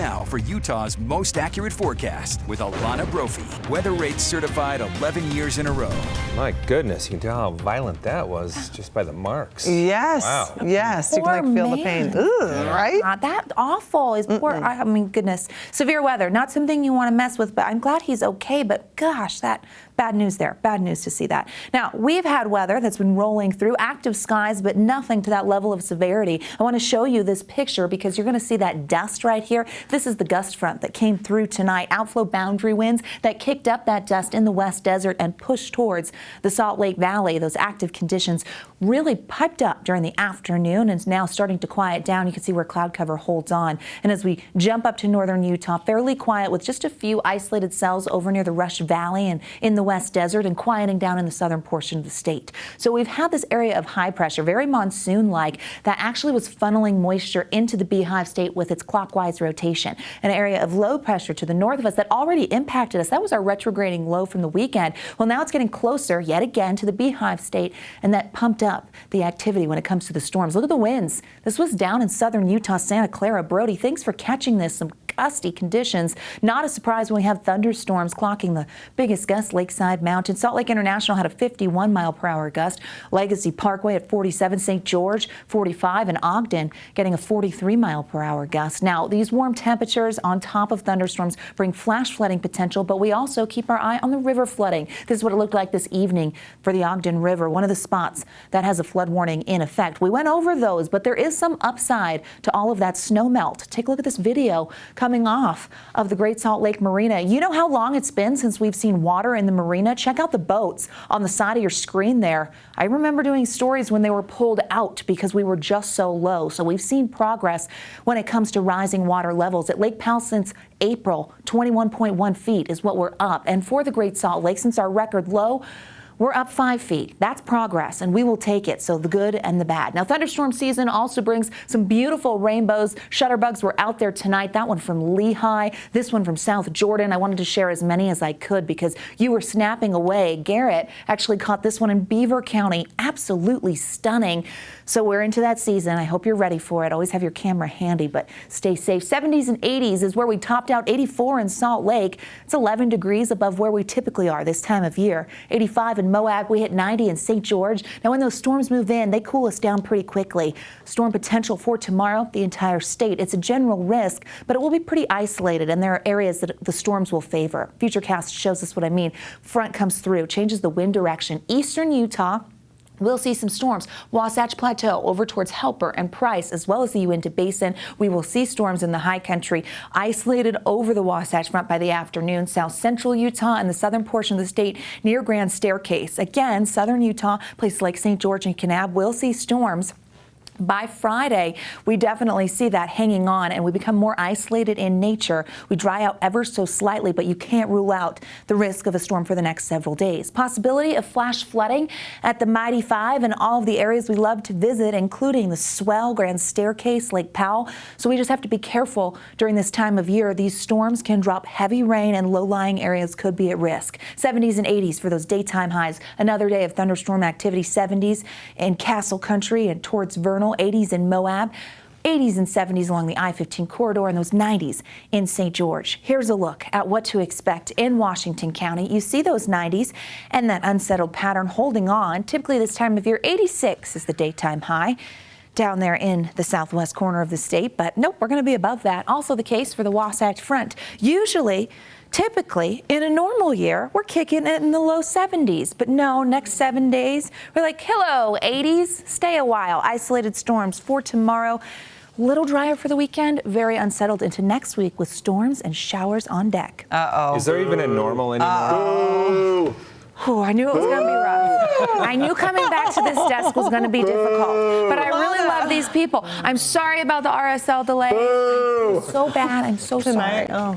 now for Utah's most accurate forecast with Alana Brophy. Weather rates certified 11 year in a row. My goodness, you can tell how violent that was just by the marks. Yes, wow. Yes, you can feel the pain. Ooh, right? That awful is poor. I mean, goodness. Severe weather, not something you want to mess with, but I'm glad he's okay. But gosh, that bad news there. Bad news to see that. Now, we've had weather that's been rolling through, active skies, but nothing to that level of severity. I want to show you this picture because you're going to see that dust right here. This is the gust front that came through tonight. Outflow boundary winds that kicked up that dust in the West Desert and pushed towards the Salt Lake Valley. Those active conditions really piped up during the afternoon and is now starting to quiet down. You can see where cloud cover holds on. And as we jump up to northern Utah, fairly quiet with just a few isolated cells over near the Rush Valley and in the West Desert and quieting down in the southern portion of the state. So we've had this area of high pressure, very monsoon-like, that actually was funneling moisture into the Beehive State with its clockwise rotation. An area of low pressure to the north of us that already impacted us. That was our retrograding low from the weekend. Well, now it's getting closer yet again to the Beehive State, and that pumped up the activity when it comes to the storms. Look at the winds. This was down in southern Utah, Santa Clara. Brody, thanks for catching this. Some gusty conditions. Not a surprise when we have thunderstorms clocking the biggest gust Lakeside Mountain. Salt Lake International had a 51-mile-per-hour gust. Legacy Parkway at 47, St. George 45, and Ogden getting a 43-mile-per-hour gust. Now, these warm temperatures on top of thunderstorms bring flash flooding potential, but we also keep our eye on the river flooding. This is what it looked like this evening for the Ogden River, one of the spots that has a flood warning in effect. We went over those, but there is some upside to all of that snow melt. Take a look at this video coming off of the Great Salt Lake Marina. You know how long it's been since we've seen water in the marina? Check out the boats on the side of your screen there. I remember doing stories when they were pulled out because we were just so low. So we've seen progress when it comes to rising water levels. At Lake Powell since April, 21.1 feet is what we're up. And for the Great Salt Lake, since our record low, we're up 5 feet. That's progress, and we will take it. So the good and the bad. Now, thunderstorm season also brings some beautiful rainbows. Shutterbugs were out there tonight. That one from Lehigh, this one from South Jordan. I wanted to share as many as I could because you were snapping away. Garrett actually caught this one in Beaver County. Absolutely stunning. So we're into that season. I hope you're ready for it. Always have your camera handy, but stay safe. 70s and 80s is where we topped out. 84 in Salt Lake. It's 11 degrees above where we typically are this time of year. 85 in Moab. We hit 90 in St. George. Now, when those storms move in, they cool us down pretty quickly. Storm potential for tomorrow, the entire state. It's a general risk, but it will be pretty isolated, and there are areas that the storms will favor. FUTURECAST shows us what I mean. Front comes through, changes the wind direction. Eastern Utah, we'll see some storms. Wasatch Plateau over towards Helper and Price, as well as the Uinta Basin. We will see storms in the high country, isolated over the Wasatch Front by the afternoon. South central Utah and the southern portion of the state near Grand Staircase. Again, southern Utah, places like St. George and Kanab will see storms. By Friday, we definitely see that hanging on, and we become more isolated in nature. We dry out ever so slightly, but you can't rule out the risk of a storm for the next several days. Possibility of flash flooding at the Mighty Five and all of the areas we love to visit, including the Swell, Grand Staircase, Lake Powell. So we just have to be careful during this time of year. These storms can drop heavy rain, and low-lying areas could be at risk. 70s and 80s for those daytime highs. Another day of thunderstorm activity. 70s in Castle Country and towards Vernal. 80s in Moab, 80s and 70s along the I-15 corridor, and those 90s in St. George. Here's a look at what to expect in Washington County. You see those 90s and that unsettled pattern holding on. Typically this time of year, 86 is the daytime high down there in the southwest corner of the state, but nope, we're going to be above that. Also the case for the Wasatch Front. Typically, in a normal year, we're kicking it in the low 70s. But no, next 7 days, we're like, hello, 80s, stay a while. Isolated storms for tomorrow. Little drier for the weekend, very unsettled into next week with storms and showers on deck. Uh-oh. Is there even a normal anymore? Oh, I knew it was going to be rough. I knew coming back to this desk was going to be difficult. But I really love these people. I'm sorry about the RSL delay. I'm so bad. I'm so sorry. Oh.